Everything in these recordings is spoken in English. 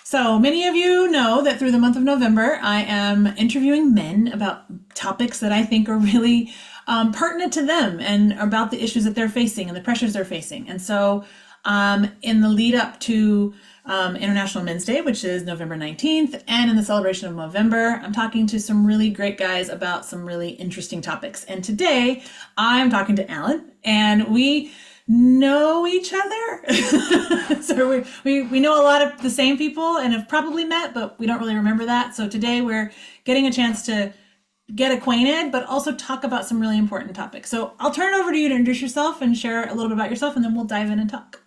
So many of you know that through the month of November, I am interviewing men about topics that I think are really pertinent to them and about the issues that they're facing and the pressures they're facing. And so, in the lead up to International Men's Day, which is November 19th, and in the celebration of Movember, I'm talking to some really great guys about some really interesting topics. And today, I'm talking to Allan, and we know each other. So we know a lot of the same people and have probably met, but we don't really remember that. So today we're getting a chance to get acquainted, but also talk about some really important topics. So I'll turn it over to you to introduce yourself and share a little bit about yourself, and then we'll dive in and talk.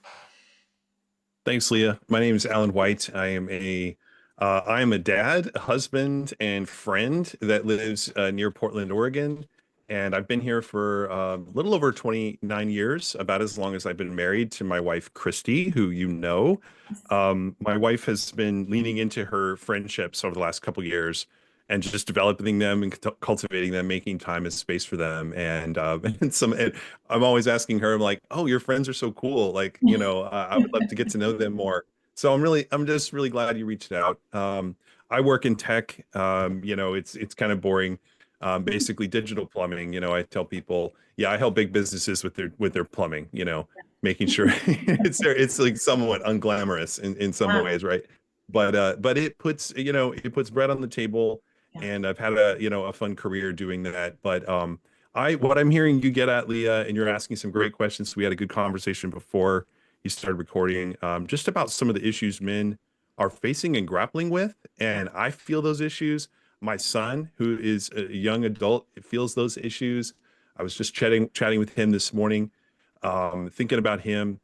Thanks, Leah. My name is Allan White. I am a dad, a husband, and friend that lives near Portland, Oregon. And I've been here for a little over 29 years, about as long as I've been married to my wife, Christy, who you know. My wife has been leaning into her friendships over the last couple of years and just developing them and cultivating them, making time and space for them. And I'm always asking her, I'm like, "Oh, your friends are so cool. Like, I would love to get to know them more." So I'm just really glad you reached out. I work in tech. It's kind of boring. Basically digital plumbing. I tell people, yeah, I help big businesses with their plumbing, making sure it's like somewhat unglamorous in some Ah, ways, right? But it puts bread on the table, yeah. and I've had a fun career doing that. But I what I'm hearing you get at, Leah, and you're asking some great questions. We had a good conversation before you started recording, just about some of the issues men are facing and grappling with. And I feel those issues. My son, who is a young adult, feels those issues. I was just chatting with him this morning, thinking about him.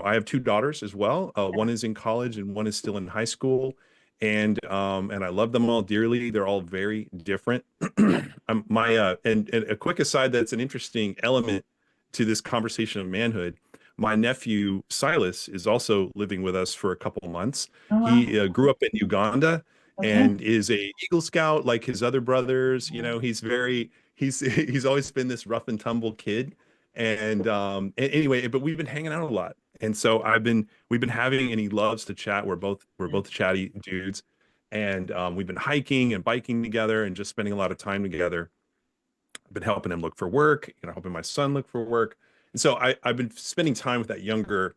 I have two daughters as well. One is in college and one is still in high school, and I love them all dearly. They're all very different. My and a quick aside, that's an interesting element to this conversation of manhood. My nephew Silas is also living with us for a couple months. Oh, wow. He grew up in Uganda Okay. and is a Eagle Scout like his other brothers. He's always been this rough and tumble kid. And anyway, but we've been hanging out a lot. And so we've been having, and he loves to chat. We're both chatty dudes. And we've been hiking and biking together and just spending a lot of time together. I've been helping him look for work, helping my son look for work. And so I've been spending time with that younger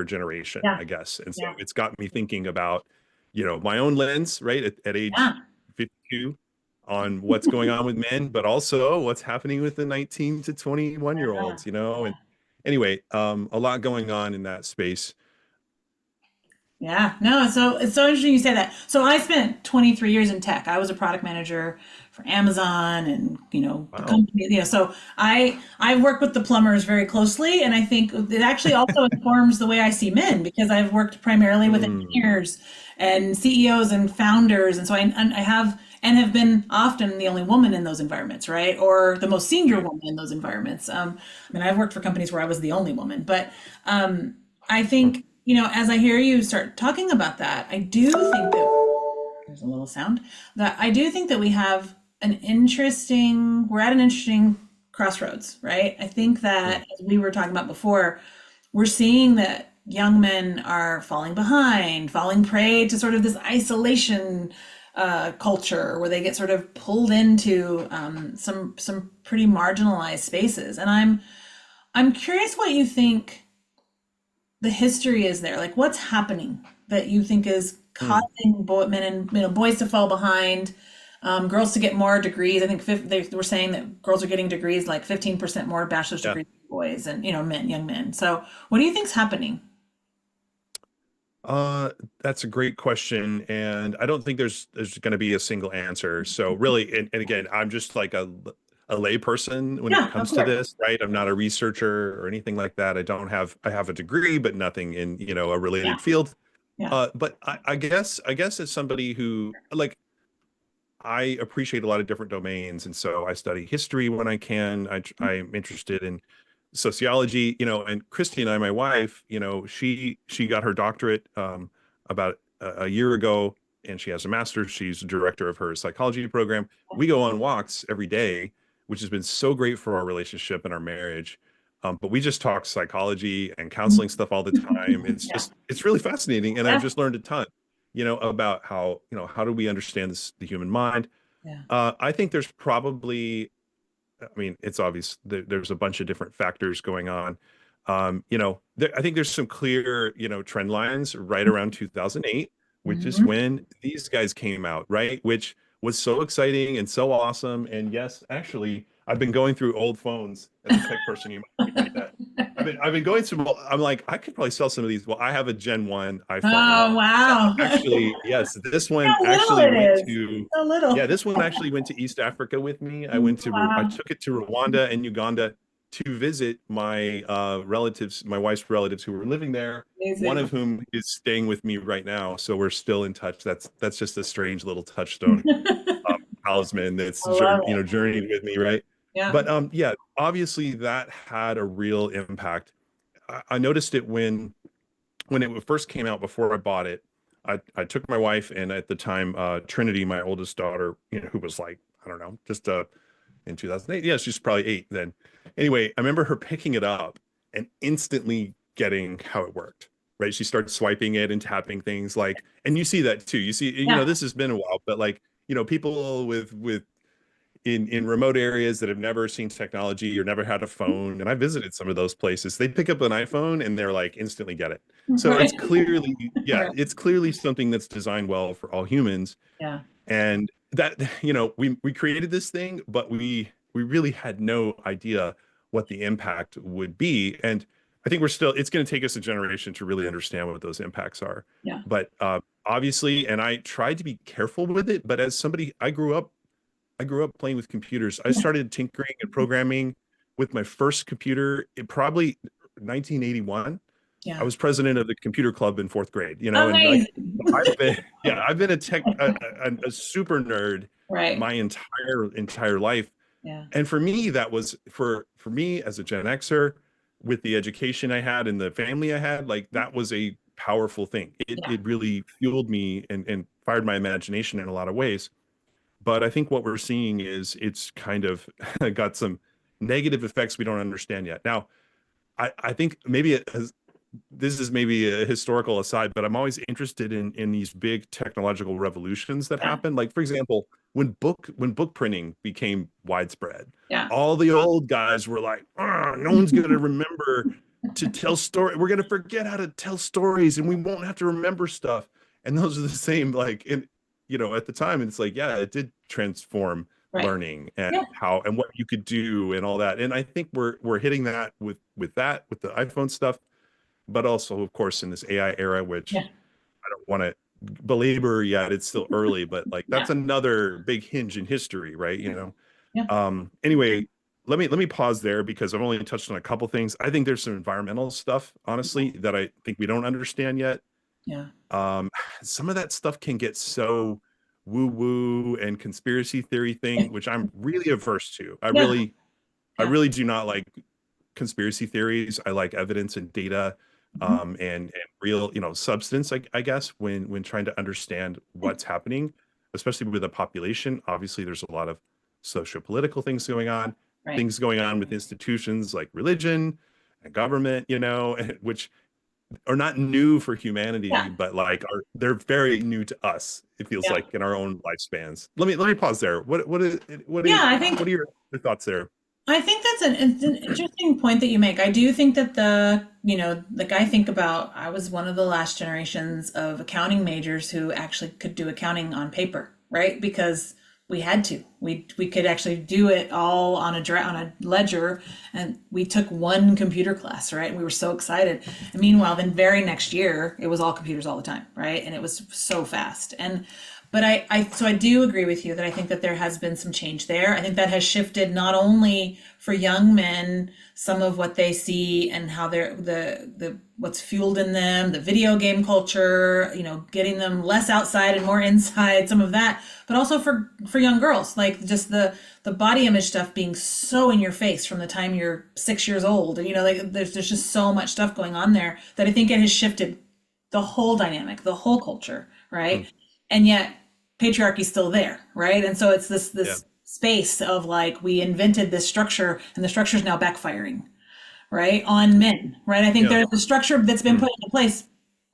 generation, Yeah. I guess. And so Yeah. it's got me thinking about, my own lens, right, at age Yeah. 52 on what's going on with men, but also what's happening with the 19 to 21 year Yeah. olds, and anyway, a lot going on in that space. Yeah, no, it's so interesting you say that. So I spent 23 years in tech. I was a product manager for Amazon and, the Wow. company, so I work with the plumbers very closely, and I think it actually also informs the way I see men because I've worked primarily with Mm, engineers and CEOs and founders, and so I have and have been often the only woman in those environments, right? Or the most senior right. woman in those environments. I mean, I've worked for companies where I was the only woman, but I think, as I hear you start talking about that, I do think that there's a little sound that I do think that we're at an interesting crossroads, right? I think that, Mm, as we were talking about before, we're seeing that young men are falling behind, falling prey to sort of this isolation culture where they get sort of pulled into some pretty marginalized spaces. And I'm curious what you think the history is there? Like, what's happening that you think is mm. causing men and boys to fall behind, girls to get more degrees? I think they were saying that girls are getting degrees like 15% more bachelor's Yeah. degrees than boys, and young men. So, what do you think's happening? Uh, that's a great question, and I don't think there's going to be a single answer. So really, and again, I'm just like a layperson when it Yeah, of comes to course. this, right? I'm not a researcher or anything like that. I have a degree, but nothing in, a Yeah, related field. yeah, But I guess as somebody who like I appreciate a lot of different domains, and so I study history when I can. I'm interested in sociology, and Christy and I, my wife, she got her doctorate about a year ago, and she has a master's. She's director of her psychology program. We go on walks every day, which has been so great for our relationship and our marriage. But we just talk psychology and counseling stuff all the time. Yeah. It's really fascinating. And I've Yeah. just learned a ton, about how, how do we understand the human mind? Yeah. I think there's probably, I mean, it's obvious there's a bunch of different factors going on. I think there's some clear, trend lines right around 2008, which is Mhm. when these guys came out, right? Which was so exciting and so awesome. And yes, actually, I've been going through old phones as a tech person. You might think that. I've been going through. I'm like, I could probably sell some of these. Well, I have a Gen 1 iPhone. Oh, wow. Actually, yes, this one How little actually it went is. to, So yeah, little. this one actually went to East Africa with me. I Wow. took it to Rwanda and Uganda to visit my relatives, my wife's relatives who were living there, one Amazing. of whom is staying with me right now. So we're still in touch. That's just a strange little touchstone talisman that's I love it. journeyed with me, right? Yeah. But yeah, obviously that had a real impact. I noticed it when it first came out before I bought it. I took my wife and at the time Trinity, my oldest daughter, who was like, I don't know, just in 2008. Yeah, she's probably 8 then. Anyway, I remember her picking it up and instantly getting how it worked. Right? She started swiping it and tapping things like, and you see that too. You see, Yeah. this has been a while, but like, people with in remote areas that have never seen technology or never had a phone, and I visited some of those places, they pick up an iPhone and they're like instantly get it. So Right. it's clearly, yeah, Right. it's clearly something that's designed well for all humans. Yeah. And that, we created this thing, but we really had no idea what the impact would be. And I think it's going to take us a generation to really understand what those impacts are. Yeah. But obviously, and I tried to be careful with it, but as somebody, I grew up playing with computers. I started tinkering and programming with my first computer in probably 1981. I Yeah. was president of the computer club in fourth grade, and like Amazing. I've been a super nerd Right. my entire life. Yeah. And for me, that was for me as a Gen Xer with the education I had and the family I had, like that was a powerful thing. It Yeah. it really fueled me and fired my imagination in a lot of ways. But I think what we're seeing is it's kind of got some negative effects we don't understand yet. Now, I think maybe this is maybe a historical aside, but I'm always interested in these big technological revolutions that Yeah. happen. Like, for example, when book printing became widespread, Yeah. all the old guys were like, no one's gonna remember to tell story. We're gonna forget how to tell stories, and we won't have to remember stuff. And those are the same, like in at the time, it's like, yeah, it did transform Right. learning and Yeah. how and what you could do and all that. And I think we're hitting that with the iPhone stuff, but also, of course, in this AI era, which Yeah. I don't want to belabor yet. It's still early, but like Yeah. that's another big hinge in history, right? Yeah. Anyway, let me pause there because I've only touched on a couple things. I think there's some environmental stuff, honestly, that I think we don't understand yet. Yeah. Um, some of that stuff can get so woo woo and conspiracy theory thing, which I'm really averse to. I Yeah. really, I Yeah. really do not like conspiracy theories. I like evidence and data, Mhm. and real, substance, I guess, when trying to understand what's happening, especially with the population. Obviously, there's a lot of socio-political Right. things going on with institutions like religion and government, which are not new for humanity, Yeah. but like they're very new to us. It feels Yeah. like in our own lifespans. Let me pause there. Yeah. I think What are your thoughts there? it's an interesting point that you make. I do think that like I think about, I was one of the last generations of accounting majors who actually could do accounting on paper, right? Because we had to. We could actually do it all on on a ledger, and we took one computer class, right? And we were so excited. And meanwhile, then very next year, it was all computers all the time, right? And it was so fast. But so I do agree with you that I think that there has been some change there. I think that has shifted not only for young men, some of what they see and how they're the what's fueled in them, the video game culture, getting them less outside and more inside, some of that, but also for young girls, like just the body image stuff being so in your face from the time you're 6 years old. And like there's just so much stuff going on there that I think it has shifted the whole dynamic, the whole culture, Mm, right? And yet patriarchy's still there, right? And so it's yeah. this space of like we invented this structure and the structure is now backfiring, right, on men, right? I think Yeah. there's a structure that's been Hmm. put into place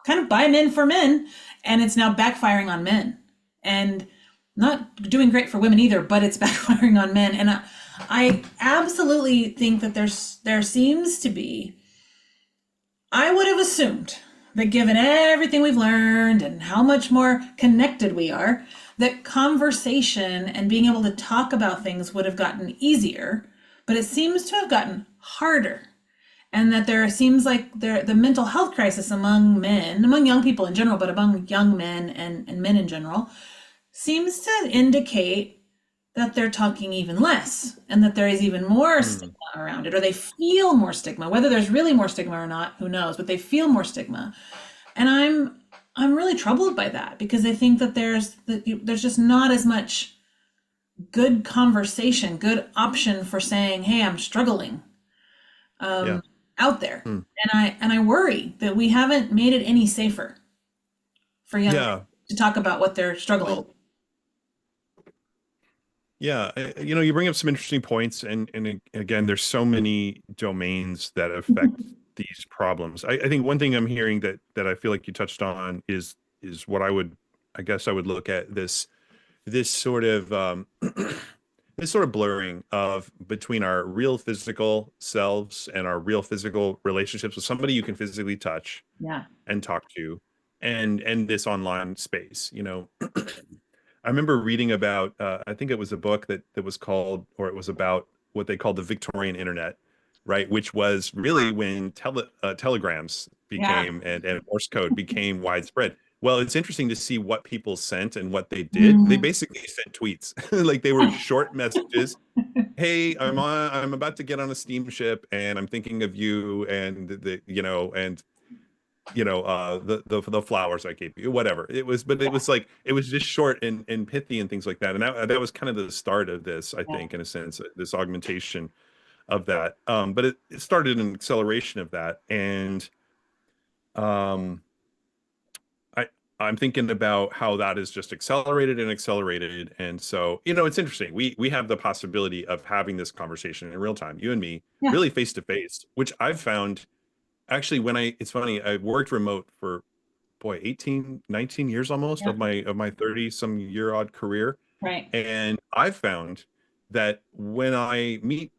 kind of by men for men, and it's now backfiring on men. And not doing great for women either, but it's backfiring on men. And I absolutely think that there seems to be, I would have assumed that given everything we've learned and how much more connected we are, that conversation and being able to talk about things would have gotten easier, but it seems to have gotten harder. And that there seems like the mental health crisis among men, among young people in general, but among young men and men in general, seems to indicate that they're talking even less and that there is even more Hmm. stigma around it, or they feel more stigma. Whether there's really more stigma or not, who knows, but they feel more stigma. And I'm really troubled by that because I think that there's just not as much good conversation, good option for saying, "Hey, I'm struggling," Yeah. out there. Hmm. And I worry that we haven't made it any safer for young men Yeah. to talk about what they're struggling with. Well, yeah, you bring up some interesting points, and again, there's so many domains that affect these problems. I think one thing I'm hearing that I feel like you touched on is what I guess I would look at this sort of this sort of blurring of between our real physical selves and our real physical relationships with somebody you can physically touch Yeah. and talk to, and this online space. I remember reading about, I think it was a book that was called, or it was about what they called the Victorian Internet, right? Which was really when telegrams Yeah. became and Morse code became widespread. Well, it's interesting to see what people sent and what they did. They Mm. basically sent tweets, like they were short messages. Hey, I'm about to get on a steamship and I'm thinking of you and the flowers I gave you, whatever it was, but it was like it was just short and pithy and things like that, and that was kind of the start of this, I Yeah. think, in a sense, this augmentation of that. But it started an acceleration of that, and um, I I'm thinking about how that is just accelerated and accelerated, and so it's interesting. We have the possibility of having this conversation in real time, you and me, Yeah. really face to face, which I've found actually it's funny, I worked remote for boy 18, 19 years almost Yeah. of my 30 some year odd career, Right. and I've found that when I meet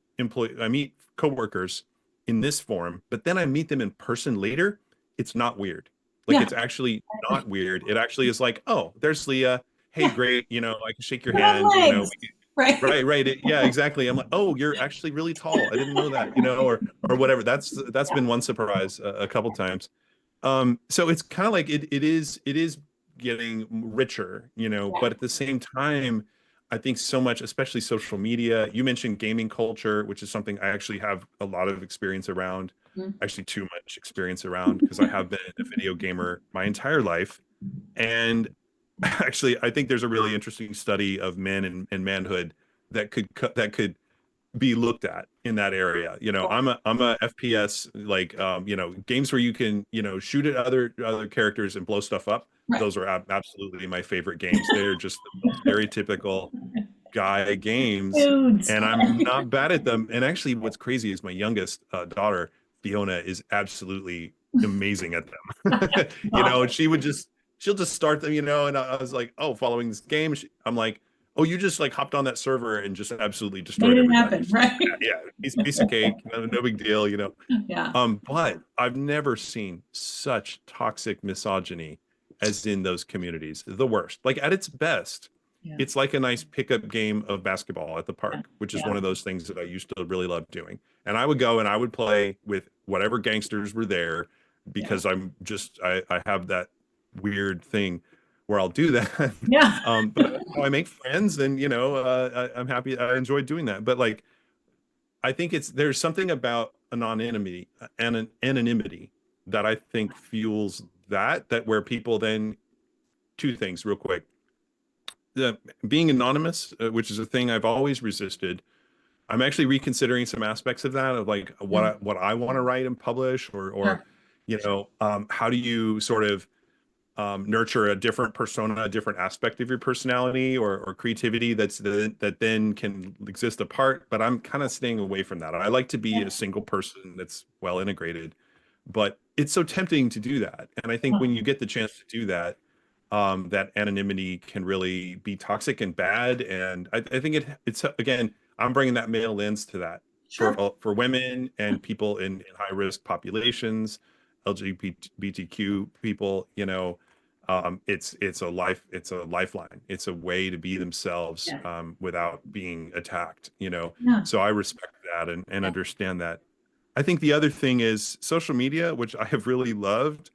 coworkers in this form, but then I meet them in person later, it's not weird. Like, Yeah. it's actually not weird. It actually is like, oh, there's Leah. Hey, Yeah. great, I can shake your What about hand, legs? Right. right, right. Yeah, exactly. I'm like, oh, you're actually really tall. I didn't know that, or whatever. That's Yeah. been one surprise a couple times. So it's kind of like it is getting richer, Yeah. but at the same time, I think so much, especially social media. You mentioned gaming culture, which is something I actually have a lot of experience around, Mm. actually too much experience around, because I have been a video gamer my entire life. And actually, I think there's a really interesting study of men and manhood that could be looked at in that area. I'm a FPS, like, games where you can, shoot at other characters and blow stuff up. Right. Those are absolutely my favorite games. They're just the most stereotypical guy games, Foods. and I'm not bad at them. And actually, what's crazy is my youngest daughter, Fiona, is absolutely amazing at them. And she'll just start them, and I was like, oh, following this game, I'm like, oh, you just like hopped on that server and just absolutely Made destroyed it everybody. happen. She's like, Right. yeah, yeah, piece of cake, no big deal. Yeah. But I've never seen such toxic misogyny as in those communities. The worst. Like, at its best, Yeah. it's like a nice pickup game of basketball at the Yeah. park, which is Yeah. one of those things that I used to really love doing. And I would go and I would play with whatever gangsters were there, Yeah. because I have that weird thing where I'll do that. Yeah. But that's how I make friends, and I'm happy. I enjoy doing that. But like, I think there's something about anonymity and an anonymity that I think fuels that where people then, two things real quick. The being anonymous, which is a thing I've always resisted. I'm actually reconsidering some aspects of that, of like what I want to write and publish, or Sure. how do you sort of nurture a different persona, a different aspect of your personality or creativity that then can exist apart. But I'm kind of staying away from that. I like to be Yeah. a single person that's well integrated, but it's so tempting to do that. And I think when Oh, you get the chance to do that, that anonymity can really be toxic and bad. And I think it's again, I'm bringing that male lens to that sure. for women and people in high risk populations, LGBTQ people. It's a lifeline. It's a way to be themselves Yeah. without being attacked. Yeah. So I respect that and understand that. I think the other thing is social media, which I have really loved.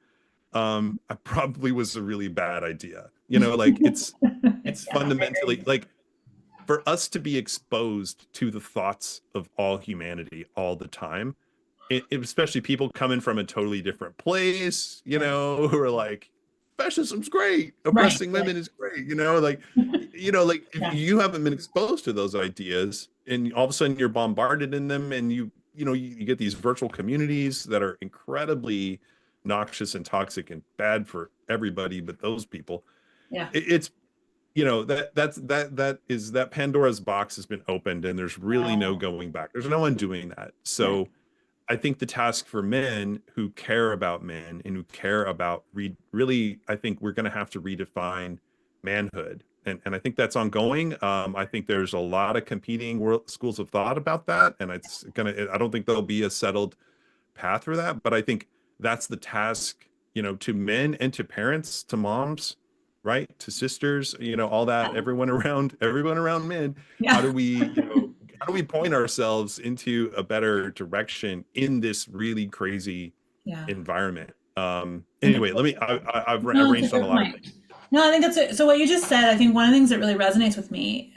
I probably was a really bad idea. Like it's Yeah. fundamentally like for us to be exposed to the thoughts of all humanity all the time, especially people coming from a totally different place, Yeah. who are like, fascism's great, Right. oppressing Right. women is great, like if Yeah. you haven't been exposed to those ideas and all of a sudden you're bombarded in them and you get these virtual communities that are incredibly noxious and toxic and bad for everybody but those people. Yeah. It's that Pandora's box has been opened and there's really no going back. There's no undoing that. Right. So I think the task for men who care about men and who care about really, I think we're going to have to redefine manhood. And I think that's ongoing. I think there's a lot of competing schools of thought about that. And I don't think there'll be a settled path for that. But I think that's the task, to men and to parents, to moms, right? To sisters, all that, everyone around men. How Yeah. do we, how do we point ourselves into a better direction in this really crazy Yeah. environment? Anyway, Interesting. I've No, it's a ranged on a fair lot of things. point. No, I think that's it. So what you just said, I think one of the things that really resonates with me,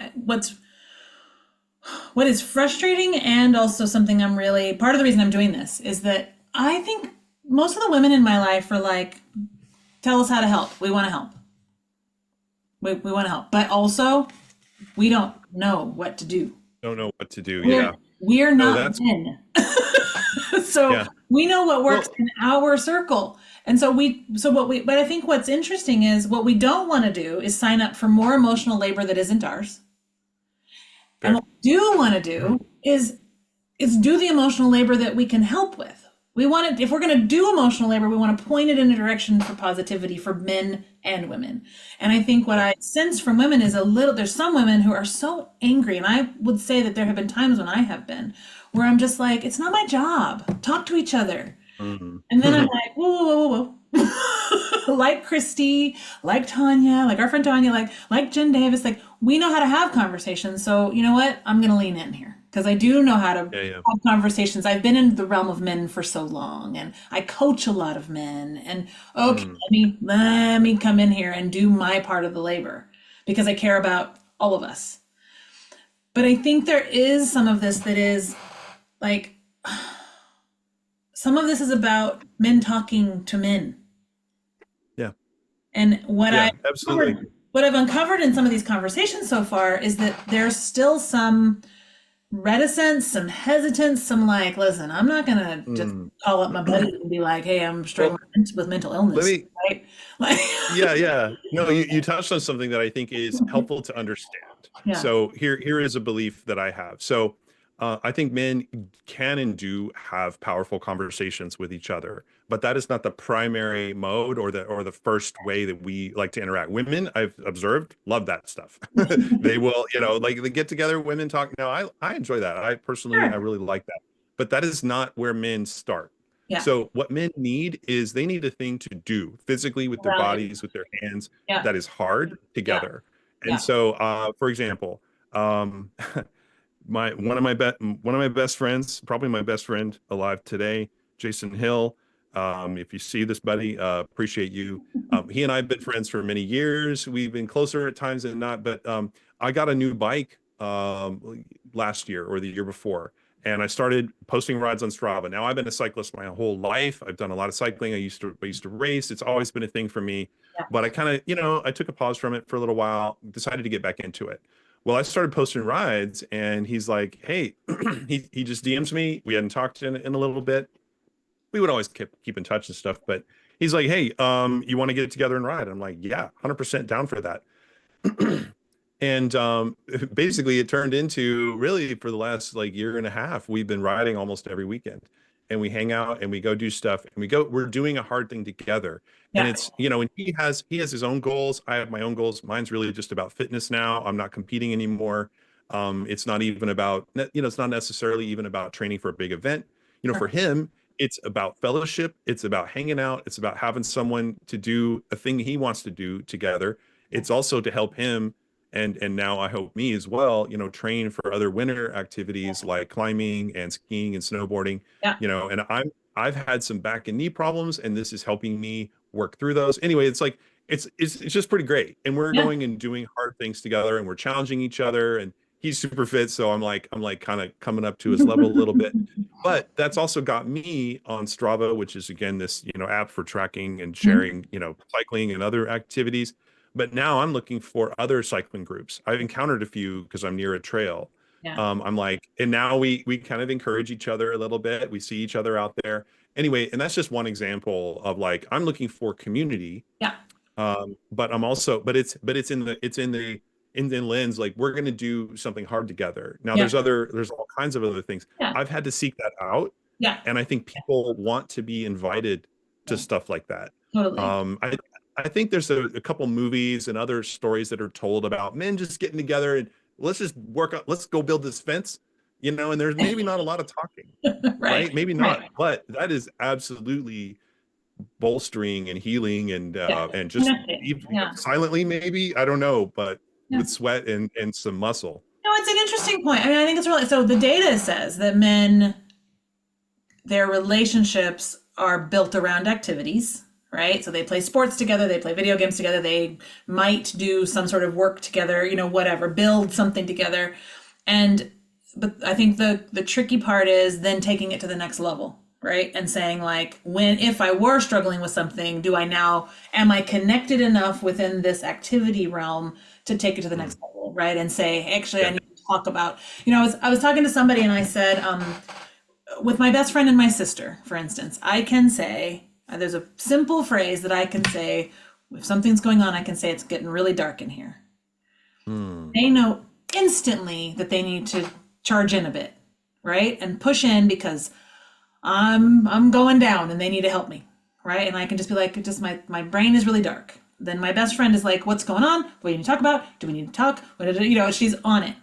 what is frustrating and also something I'm really part of the reason I'm doing this is that I think most of the women in my life are like, tell us how to help. We want to help. We want to help. But also, we don't know what to do. Don't know what to do. We're Yeah. we're No, not that's men. So yeah. we know what works Well, in our circle. And but I think what's interesting is what we don't want to do is sign up for more emotional labor that isn't ours. And fair. what we do want to do is do the emotional labor that we can help with. We want to, if we're going to do emotional labor, we want to point it in a direction for positivity for men and women. And I think what Yeah. I sense from women is there's some women who are so angry. And I would say that there have been times when I have been, where I'm just like, it's not my job. Talk to each other. Mhm. And then I'm like, whoa, whoa, whoa, whoa. Like Christy, like Tanya, like our friend Tanya, like Jen Davis, like we know how to have conversations. So you know what? I'm gonna lean in here because I do know how to Yeah, yeah. have conversations. I've been in the realm of men for so long, and I coach a lot of men. And okay, Mm. let me come in here and do my part of the labor because I care about all of us. But I think there is some of this that is like some of this is about men talking to men. Yeah. And Yeah, absolutely. what I've uncovered in some of these conversations so far is that there's still some reticence, some hesitance, some like, listen, I'm not gonna just Mm. call up my buddy and be like, hey, I'm struggling Well, with mental let illness, me right? Like, Yeah, yeah. No, you touched on something that I think is helpful to understand. yeah, So here is a belief that I have. So I think men can and do have powerful conversations with each other, but that is not the primary mode or the first way that we like to interact. Women, I've observed, love that stuff. They will, like they get together, women talk. No, I enjoy that. I sure, really like that. But that is not where men start. yeah, So what men need is they need a thing to do physically with their around it, bodies, with their hands yeah, that is hard yeah, together. And yeah, so, for example, um, my one of my best friends, probably my best friend alive today, Jason Hill. If you see this, buddy, appreciate you. He and I have been friends for many years. We've been closer at times than not, but I got a new bike last year or the year before, and I started posting rides on Strava. Now I've been a cyclist my whole life. I've done a lot of cycling. I used to race. It's always been a thing for me. yeah, But I kind of, I took a pause from it for a little while, decided to get back into it. Well, I started posting rides and he's like, hey, he just DMs me. We hadn't talked in a little bit. We would always keep in touch and stuff, but he's like, hey, you want to get together and ride? I'm like, yeah, 100% down for that. And basically it turned into, really, for the last like year and a half, we've been riding almost every weekend, and we hang out and we go do stuff, and we're doing a hard thing together. And Yeah. it's, and he has his own goals. I have my own goals. Mine's really just about fitness now. I'm not competing anymore. It's not even about, it's not necessarily even about training for a big event. For him, it's about fellowship. It's about hanging out. It's about having someone to do a thing he wants to do together. It's also to help him, and now I hope me as well, train for other winter activities like climbing and skiing and snowboarding. Yeah. And I've had some back and knee problems, and this is helping me work through those. Anyway, it's like it's just pretty great. And we're Yeah. going and doing hard things together, and we're challenging each other. And he's super fit, so I'm like kind of coming up to his level a little bit. But that's also got me on Strava, which is, again, this, app for tracking and Mhm. sharing, cycling and other activities. But now I'm looking for other cycling groups. I've encountered a few because I'm near a trail. Yeah. I'm like, and now we kind of encourage each other a little bit. We see each other out there. Anyway, and that's just one example of, like, I'm looking for community. Yeah. But I'm also, but it's in the lens, like, we're going to do something hard together. Now Yeah. there's all kinds of other things. Yeah. I've had to seek that out, Yeah. and I think people want to be invited to Yeah. stuff like that. Totally. I think there's a couple movies and other stories that are told about men just getting together and let's just work on, let's go build this fence, and there's maybe not a lot of talking, Right. right? Maybe not, Right. but that is absolutely bolstering and healing, Yeah. and just Connecting. even Yeah. silently, maybe, I don't know, but Yeah. with sweat and some muscle. No, it's an interesting point. I mean, I think it's really so the data says that men, their relationships are built around activities, right? So they play sports together, they play video games together, they might do some sort of work together, whatever, build something together. And but I think the tricky part is then taking it to the next level, right? And saying, like, when if I were struggling with something, am I connected enough within this activity realm to take it to the Mm. next level, right? And say, actually, I Yeah. need to talk about, I was talking to somebody and I said, with my best friend and my sister, for instance, I can say, there's a simple phrase that I can say, if something's going on, I can say, it's getting really dark in here. Mm. They know instantly that they need to charge in a bit, right? And push in because I'm going down and they need to help me, right? And I can just be like, just my brain is really dark. Then my best friend is like, what's going on? What do you need to talk about? Do we need to talk? She's on it.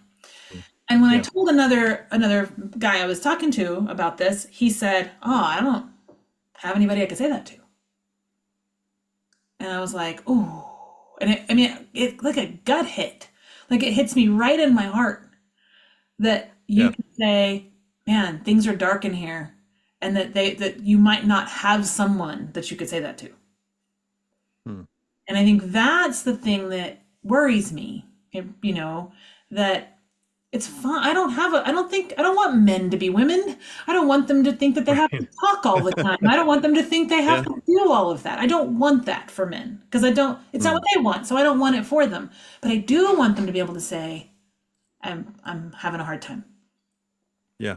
And when I Yeah. told another guy I was talking to about this, he said, "Oh, I don't have anybody I could say that to." And I was like, "Oh," and I mean, it like a gut hit, like it hits me right in my heart that you Yeah. can say, "Man, things are dark in here," and that you might not have someone that you could say that to. Mm. And I think that's the thing that worries me, that it's fun. I don't want men to be women. I don't want them to think that they have to Right. talk all the time. I don't want them to think they have Yeah. to do all of that. I don't want that for men because it's not what Mm. they want. So I don't want it for them. But I do want them to be able to say, I'm having a hard time. Yeah.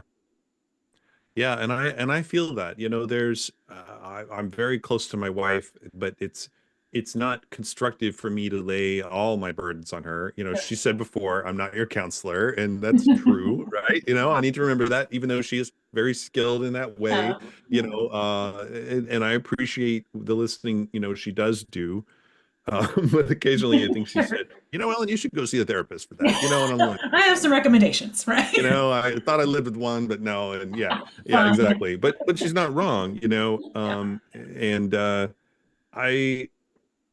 Yeah, and I feel that, there's I'm very close to my wife, but it's not constructive for me to lay all my burdens on her. She said before, I'm not your counselor, and that's true, right? I need to remember that, even though she is very skilled in that way, and I appreciate the listening, she does do. But occasionally I think she Sure. said, Ellen, you should go see a therapist for that, and I'm like, I have some recommendations, right? I thought I lived with one, but no. And yeah, yeah, Fine. exactly. But she's not wrong, Yeah. and I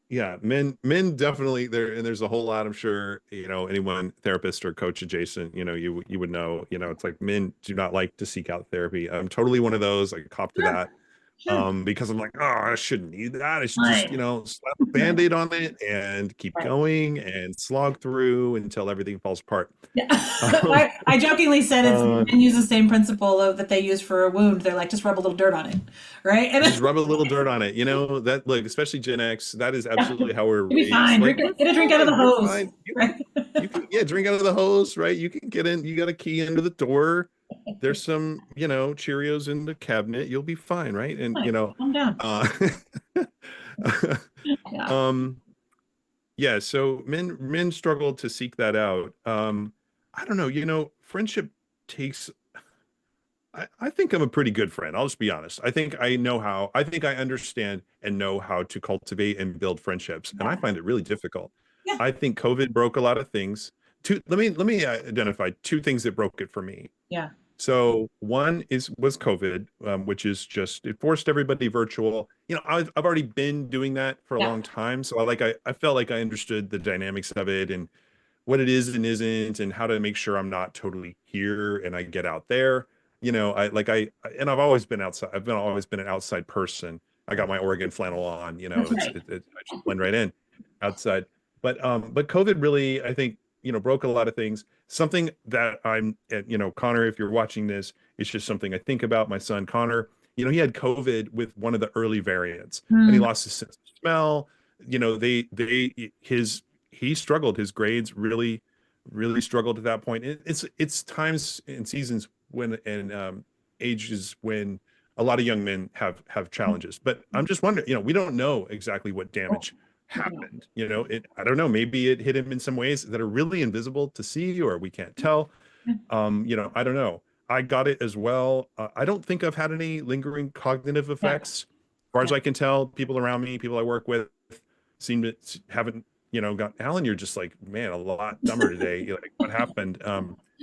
yeah, men definitely there, and there's a whole lot, I'm sure, anyone therapist or coach adjacent, you would know, it's like men do not like to seek out therapy. I'm totally one of those, like, cop to Sure. that. Sure. Because I'm like, oh, I shouldn't need that. I should just, Fine. slap a band-aid on it and keep Right. going and slog through until everything falls apart. Yeah. Um, I jokingly said it's uh, men use the same principle that they use for a wound. They're like, just rub a little dirt on it, right? And just rub a little dirt on it. That, look, especially Gen X, that is yeah, absolutely how we're you'll be raised. fine. Like, we're Get a drink out of the fine. We're hose, fine. right? Yeah, drink out of the hose, right? You can get in, you got a key under the door. There's some, Cheerios in the cabinet. You'll be fine, right? And, Fine. Calm down. uh, Yeah. Um, yeah, so men struggle to seek that out. I don't know, friendship takes I think I'm a pretty good friend. I'll just be honest. I think I understand and know how to cultivate and build friendships, and I Yeah. find it really difficult. Yeah. I think COVID broke a lot of things. Let me identify two things that broke it for me. Yeah. So one was COVID, which is just it forced everybody virtual. I've already been doing that for a Yeah. long time, so I felt like I understood the dynamics of it and what it is and isn't, and how to make sure I'm not totally here and I get out there. And I've always been outside. Always been an outside person. I got my Oregon flannel on. That's right. I just blend right in outside. But COVID really, I think, broke a lot of things. Something that Connor, if you're watching this, it's just something I think about. My son Connor, he had COVID with one of the early variants, and he Mm, lost his sense of smell. He struggled. His grades really struggled at that point. It's times and seasons and ages when a lot of young men have challenges. But I'm just wondering, we don't know exactly what oh, damage yeah. happened. I don't know. Maybe it hit him in some ways that are really invisible to see, or we can't tell. I don't know. I got it as well. I don't think I've had any lingering cognitive Yeah. effects. As far Yeah. as I can tell, people around me, people I work with, seem to haven't, got Alan, you're just like, man, a lot dumber today. You're like, what happened?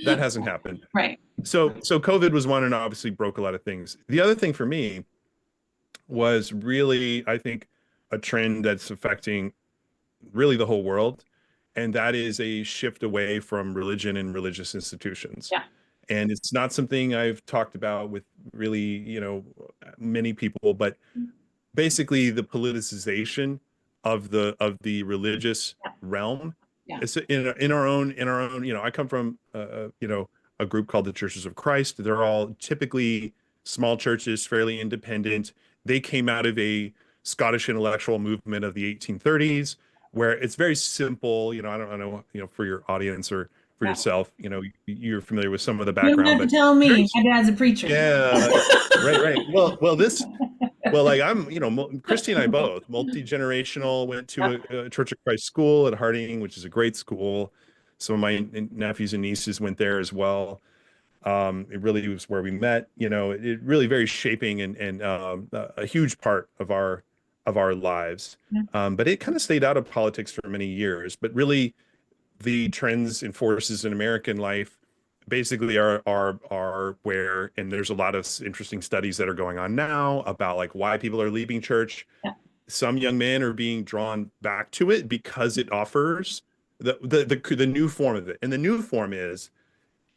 That hasn't happened. Right. So COVID was one and obviously broke a lot of things. The other thing for me was really, I think, a trend that's affecting really the whole world, and that is a shift away from religion and religious institutions. Yeah. And it's not something I've talked about with really, many people, but basically the politicization of the religious Yeah. realm. Yeah. It's in our own. I come from a group called the Churches of Christ. They're all typically small churches, fairly independent. They came out of a Scottish intellectual movement of the 1830s, where it's very simple. I don't know, for your audience or for Yeah. yourself, you're familiar with some of the You don't background, have to but tell very, me. My dad's a preacher. yeah, right. Well, like Christy and I both multi-generational, went to Yep. a Church of Christ school at Harding, which is a great school. Some of my nephews and nieces went there as well. It really was where we met. It really very shaping and a huge part of our lives. Yeah. But it kind of stayed out of politics for many years. But really, the trends and forces in American life basically are where, and there's a lot of interesting studies that are going on now about like why people are leaving church. Yeah. Some young men are being drawn back to it because it offers the new form of it. And the new form is,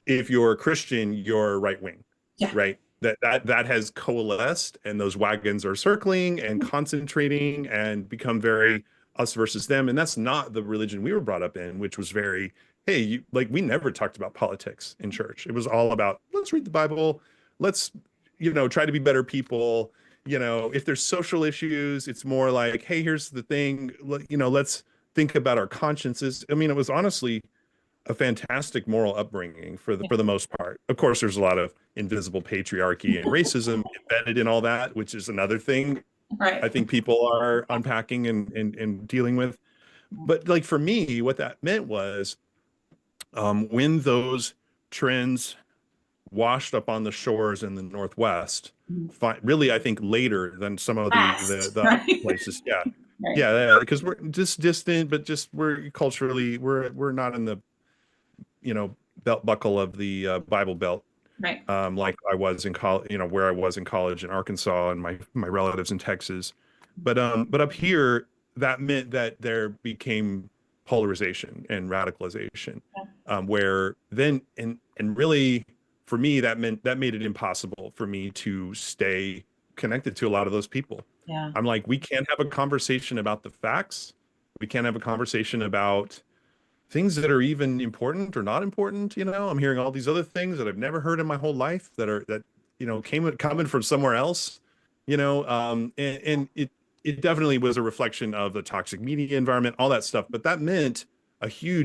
if you're a Christian, you're right wing, Yeah. right? That has coalesced, and those wagons are circling and concentrating and become very us versus them. And that's not the religion we were brought up in, which was very, hey, like we never talked about politics in church. It was all about let's read the Bible, let's try to be better people. If there's social issues, it's more like, hey, here's the thing, let's think about our consciences. I mean, it was honestly a fantastic moral upbringing Yeah. for the most part. Of course, there's a lot of invisible patriarchy and racism embedded in all that, which is another thing I Right. think people are unpacking and dealing with. But like for me, what that meant was when those trends washed up on the shores in the Northwest, Mhm. really, I think later than some of the the, Fast. the other Right. places. Yeah. Right. Yeah, because we're just distant, but just we're culturally we're not in the belt buckle of the Bible Belt, Right. like I was in college, where I was in college in Arkansas and my relatives in Texas. But up here, that meant that there became polarization and radicalization, Yeah. where then and really for me that made it impossible for me to stay connected to a lot of those people. Yeah. I'm like, we can't have a conversation about the facts. We can't have a conversation about things that are even important or not important. I'm hearing all these other things that I've never heard in my whole life that coming from somewhere else. And it definitely was a reflection of the toxic media environment, all that stuff. But that meant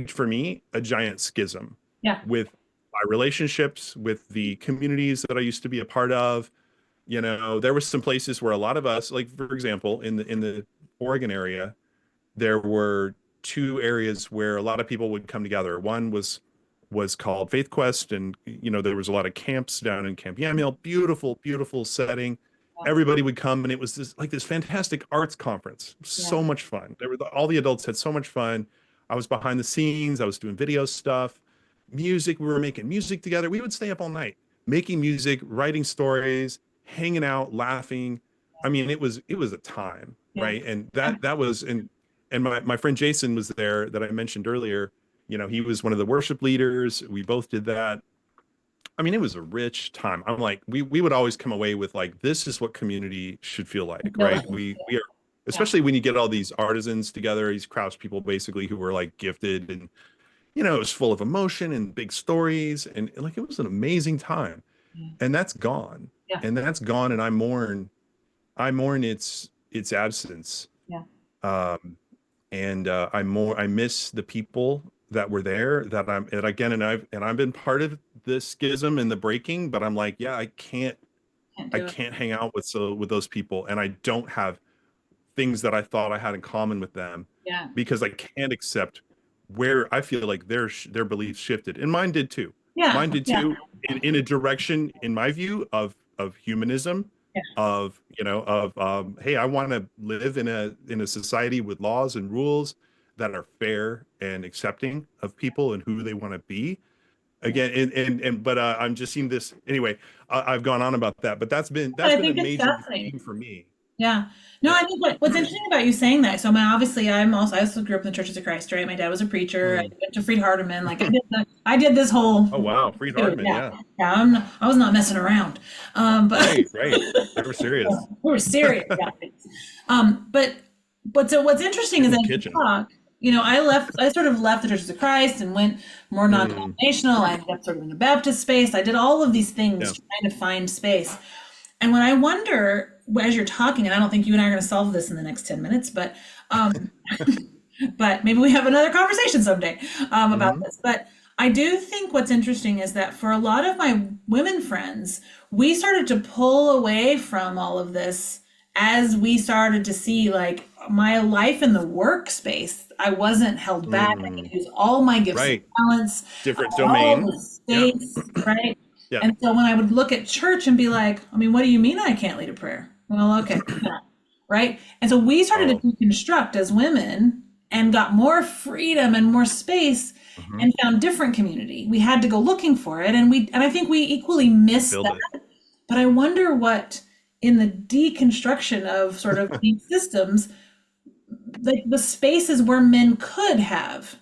for me, a giant schism Yeah. with my relationships, with the communities that I used to be a part of. There was some places where a lot of us, like for example, in the Oregon area, there were two areas where a lot of people would come together. One was called Faith Quest, and there was a lot of camps down in Camp Yamhill. Beautiful, beautiful setting. Everybody would come, and it was this fantastic arts conference. Yeah. So much fun. All the adults had so much fun. I was behind the scenes. I was doing video stuff, music. We were making music together. We would stay up all night making music, writing stories, hanging out, laughing. I mean, it was a time, Yeah. right? And that was and my friend Jason was there that I mentioned earlier. He was one of the worship leaders. We both did that. I mean, it was a rich time. I'm like, we would always come away with like, this is what community should feel like, right? We are, especially when you get all these artisans together, these crafts people basically who were like gifted, and it was full of emotion and big stories, and like it was an amazing time. Yeah. And that's gone. Yeah. And that's gone, and I mourn its absence. Yeah. I miss the people that were there, and again, and I've been part of the schism and the breaking, but I'm like, yeah, I can't hang out with those people, and I don't have things that I thought I had in common with them. Yeah. Because I can't accept where I feel like their beliefs shifted, and mine did too. Yeah. Mine did too, in a direction, in my view, of humanism, Yeah. hey, I want to live in a society with laws and rules that are fair and accepting of people and who they want to be. Again, but I'm just seeing this anyway. I've gone on about that, but that's been I a think it's major fascinating. theme for me. Yeah. No, I think what's interesting about you saying that. So, obviously, I also grew up in the Churches of Christ, right? My dad was a preacher. I went to Freed Hardeman. Like I did this whole. Oh wow, Freed Hardeman, yeah. I was not messing around. But right. They were serious. we were serious about things. So what's interesting is that you talk. I sort of left the Churches of Christ and went more non-denominational. I ended up sort of in the Baptist space. I did all of these things trying to find space. And when I wonder, as you're talking, and I don't think you and I are going to solve this in the next 10 minutes, but but maybe we have another conversation someday about this. But I do think what's interesting is that for a lot of my women friends, we started to pull away from all of this as we started to see like my life in the workspace. I wasn't held back. I could use all my gifts and talents, different domain, all the space, right? Yeah. And so when I would look at church and be like, what do you mean I can't lead a prayer? Well, okay, right? And so we started to deconstruct as women and got more freedom and more space and found different community. We had to go looking for it, and I think we equally missed that. But I wonder what in the deconstruction of sort of these systems, like the spaces where men could have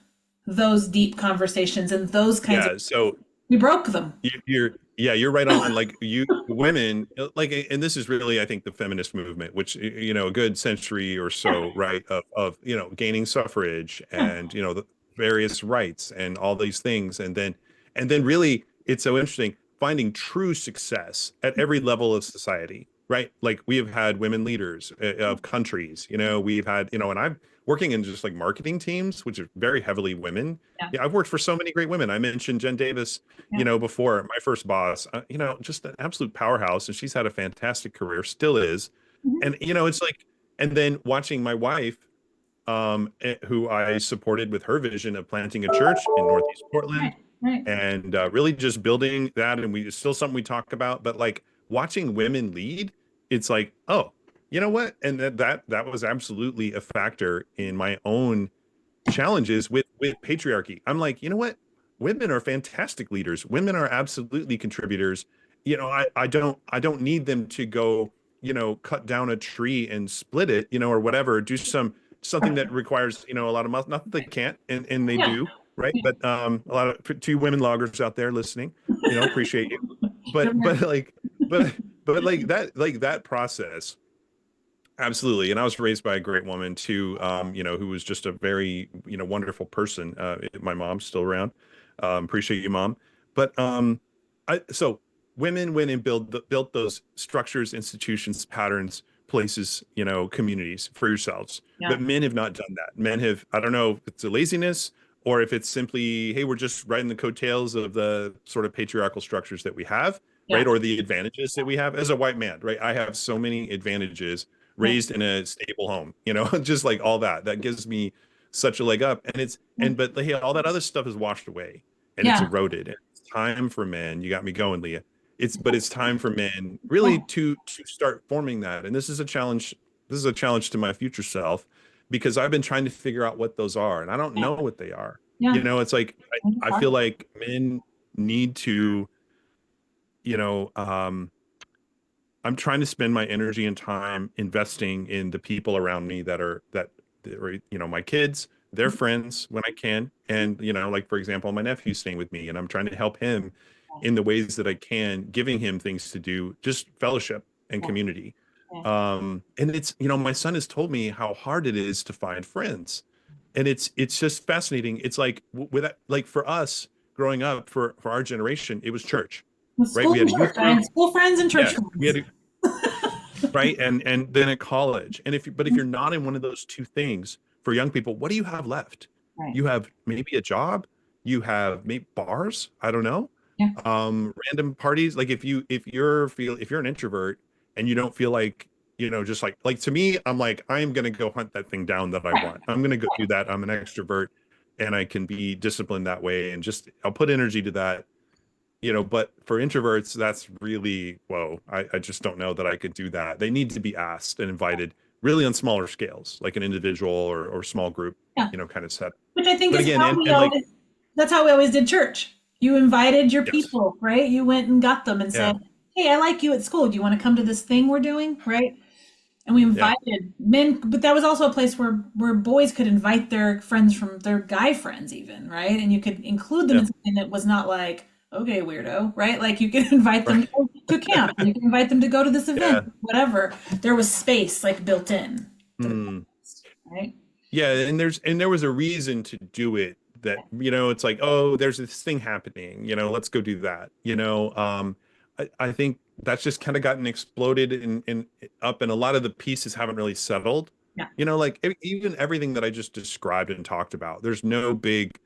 those deep conversations and those kinds of. So we broke them. You're right on. Like you women, like, and this is really, I think, the feminist movement, which, a good century or so, right, of gaining suffrage and, the various rights and all these things. And then really, it's so interesting finding true success at every level of society, right? Like we have had women leaders of countries, we've had, and I'm working in just like marketing teams, which are very heavily women. Yeah, I've worked for so many great women. I mentioned Jen Davis, before, my first boss, just an absolute powerhouse. And she's had a fantastic career, still is. And, it's like, and then watching my wife, who I supported with her vision of planting a church in Northeast Portland. Right. And really just building that. And it's still something we talk about, but like watching women lead, it's like, oh, you know what? And that was absolutely a factor in my own challenges with patriarchy. I'm like, you know what? Women are fantastic leaders. Women are absolutely contributors. I don't need them to go, cut down a tree and split it, or whatever, do something that requires, a lot of muscle. Not that they can't, and they do, right? But a lot of two women loggers out there listening, appreciate you. But like that process. Absolutely. And I was raised by a great woman too, who was just a very, wonderful person. My mom's still around. Appreciate you, Mom. But so women went and built those structures, institutions, patterns, places, communities for yourselves. But men have not done that. Men have, I don't know if it's a laziness or if it's simply, hey, we're just riding the coattails of the sort of patriarchal structures that we have, right? Or the advantages that we have as a white man, right? I have so many advantages Right. raised in a stable home, just like all that. That gives me such a leg up. But hey, all that other stuff is washed away and it's Yeah. eroded. And it's time for men. You got me going, Leah. But it's time for men Yeah. really to start forming that. And this is a challenge. This is a challenge to my future self because I've been trying to figure out what those are and I don't Yeah. know what they are. Yeah. It's like It's I feel hard. like men need to, you know, I'm trying to spend my energy and time investing in the people around me that are my kids, their friends when I can. And, like for example, my nephew's staying with me and I'm trying to help him in the ways that I can, giving him things to do, just fellowship and Yeah. community. Yeah. And my son has told me how hard it is to find friends. And it's just fascinating. It's like with that, like for us growing up, for our generation, it was church, With right? school We had and a church. youth I group. had school friends and church Yeah, we friends. had a, right, and then at college. But if you're not in one of those two things for young people, what do you have left? Right. You have maybe a job, you have maybe bars, I don't know, Yeah. random parties. Like if you're an introvert and you don't feel like, just like to me, I'm like, I'm gonna go hunt that thing down that I Right. want. I'm gonna go do that. I'm an extrovert and I can be disciplined that way and just I'll put energy to that. But for introverts, that's really, whoa, I just don't know that I could do that. They need to be asked and invited really on smaller scales, like an individual or small group, Yeah. kind of set. Which I think But is again, how we always, that's how we always did church. You invited your yes, people, right? You went and got them and yeah, said, "Hey, I like you at school. Do you want to come to this thing we're doing?" Right? And we yeah, invited men, but that was also a place where boys could invite their friends from their guy friends even, right? And you could include them yeah, in something that was not like, okay, weirdo, right? Like you could invite them right, to go to camp, you could invite them to go to this event, yeah. whatever. There was space like built in to the Hmm. right? Yeah, and there was a reason to do it that, it's like, oh, there's this thing happening, let's go do that. I think that's just kind of gotten exploded and up and a lot of the pieces haven't really settled. Yeah. Like even everything that I just described and talked about, there's no big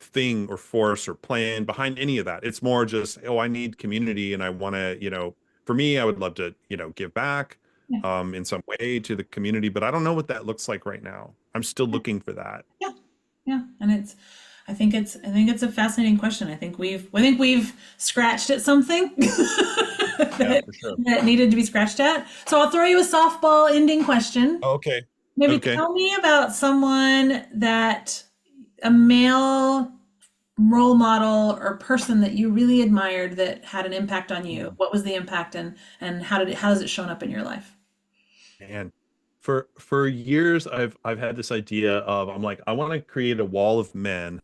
thing or force or plan behind any of that. It's more just, oh, I need community and I want to, for me, I would love to, give back Yeah. in some way to the community, but I don't know what that looks like right now. I'm still looking for that. Yeah. Yeah. And I think it's a fascinating question. I think we've scratched at something Yeah, that, for sure. that needed to be scratched at. So I'll throw you a softball ending question. Okay. Maybe Okay. tell me about someone that a male role model or person that you really admired that had an impact on you. Mm. What was the impact and how does it shown up in your life? Man, for years I've had this idea of I'm like I want to create a wall of men,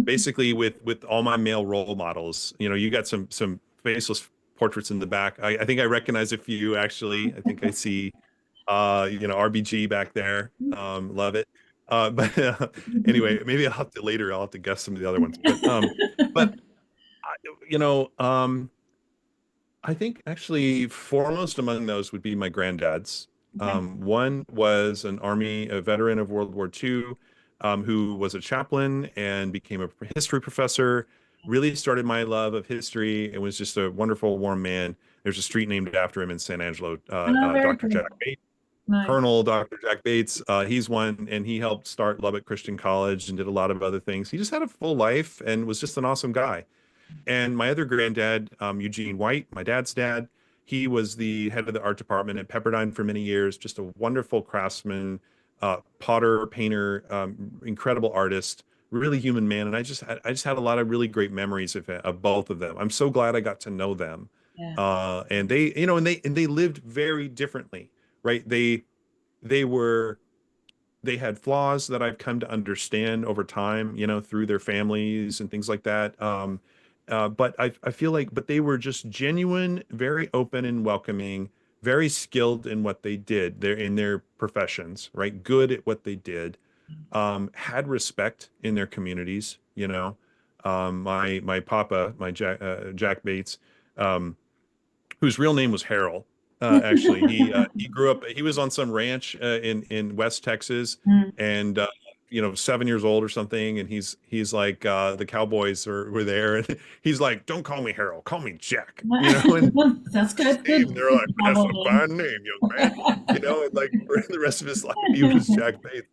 basically with all my male role models. You got some faceless portraits in the back. I think I recognize a few actually. I think I see RBG back there. Love it. But anyway, maybe I'll have to guess some of the other ones. But I, you know, I think actually foremost among those would be my granddads. Okay. One was a veteran of World War II, who was a chaplain and became a history professor. Really started my love of history and was just a wonderful, warm man. There's a street named after him in San Angelo, Oh, very Dr. cool. Jack Bates. Nice. Colonel Dr. Jack Bates, he's one, and he helped start Lubbock Christian College and did a lot of other things. He just had a full life and was just an awesome guy. And my other granddad, Eugene White, my dad's dad, he was the head of the art department at Pepperdine for many years, just a wonderful craftsman, potter, painter, incredible artist, really human man. And I just had a lot of really great memories of both of them. I'm so glad I got to know them. Yeah. And they lived very differently, right? They were they had flaws that I've come to understand over time, through their families and things like that. But I feel like, but they were just genuine, very open and welcoming, very skilled in what they did. They're in their professions, right? Good at what they did. Had respect in their communities. My papa, my Jack Bates, um, whose real name was Harold. Actually, he grew up. He was on some ranch in West Texas, Mm. and 7 years old or something, and he's like, the Cowboys were there, and he's like, "Don't call me Harold, call me Jack," and That's his good. name. Good. They're like, "That's Cowboy a name. fine name, young man," and like for the rest of his life, he was Jack Bates.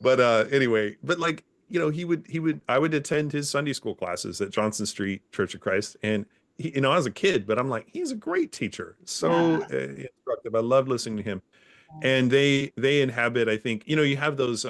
But anyway, but like, I would attend his Sunday school classes at Johnson Street Church of Christ, and I was a kid, but I'm like, he's a great teacher, so Yeah. instructive. I love listening to him, and they inhabit. I think you have those.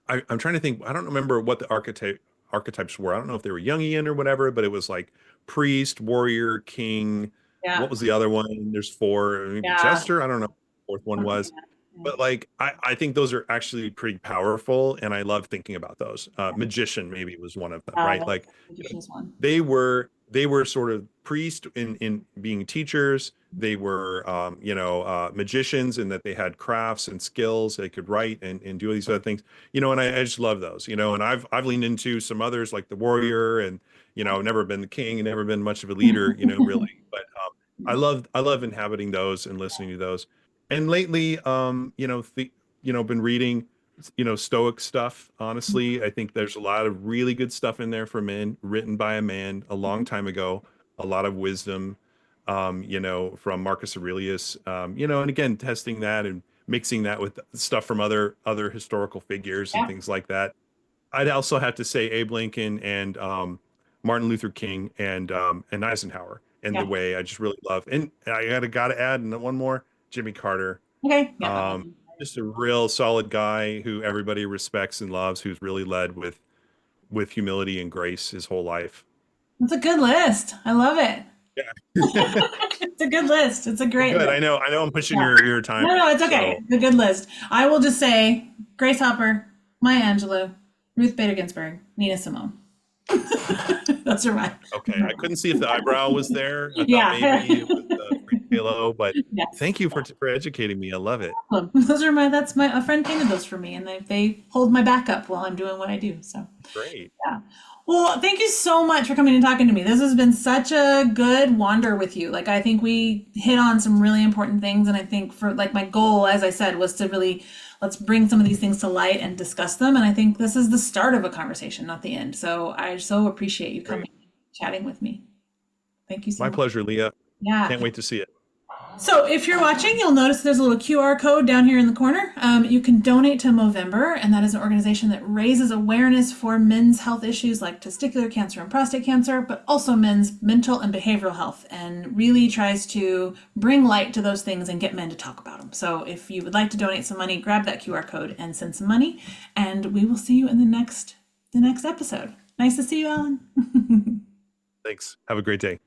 I'm trying to think. I don't remember what the archetypes were. I don't know if they were Jungian or whatever, but it was like priest, warrior, king. What Yeah. was the other one? There's four, maybe Yeah. jester. I don't know what the fourth one Something like was. that. Yeah. But like I think those are actually pretty powerful, and I love thinking about those. Yeah. Magician maybe was one of them, right? That's Like magician's one. they were sort of priests in being teachers. They were magicians in that they had crafts and skills. They could write and do these other things. And I just love those. And I've leaned into some others like the warrior, and I've never been the king and never been much of a leader, really. But I love inhabiting those and listening to those. And lately, been reading, Stoic stuff. Honestly, I think there's a lot of really good stuff in there for men, written by a man a long time ago. A lot of wisdom, from Marcus Aurelius. And again, testing that and mixing that with stuff from other historical figures and Yeah. things like that. I'd also have to say Abe Lincoln and Martin Luther King and Eisenhower and the Yeah. way I just really love. And I gotta add one more, Jimmy Carter. Okay. Yeah. Um, just a real solid guy who everybody respects and loves, who's really led with humility and grace his whole life. It's a good list. I love it. Yeah. It's a good list. It's a Well, great good. list. I know I'm pushing Yeah. your time. No, no, it's okay. So It's a good list. I will just say Grace Hopper, Maya Angelou, Ruth Bader Ginsburg, Nina Simone. Those are mine. okay. I couldn't see if the eyebrow was there. I thought Yeah. maybe it was the halo, but Yes. thank you for educating me. I love it. Those are my, that's my, a friend painted those for me and they hold my back up while I'm doing what I do. So, Great. yeah. Well, thank you so much for coming and talking to me. This has been such a good wander with you. Like, I think we hit on some really important things. And I think for like my goal, as I said, was to really let's bring some of these things to light and discuss them. And I think this is the start of a conversation, not the end. So I so appreciate you coming, Great. chatting with me. Thank you so My much. pleasure, Leah. Yeah. Can't wait to see it. So if you're watching, you'll notice there's a little QR code down here in the corner. You can donate to Movember, and that is an organization that raises awareness for men's health issues like testicular cancer and prostate cancer, but also men's mental and behavioral health, and really tries to bring light to those things and get men to talk about them. So if you would like to donate some money, grab that QR code and send some money, and we will see you in the next episode. Nice to see you, Alan. Thanks. Have a great day.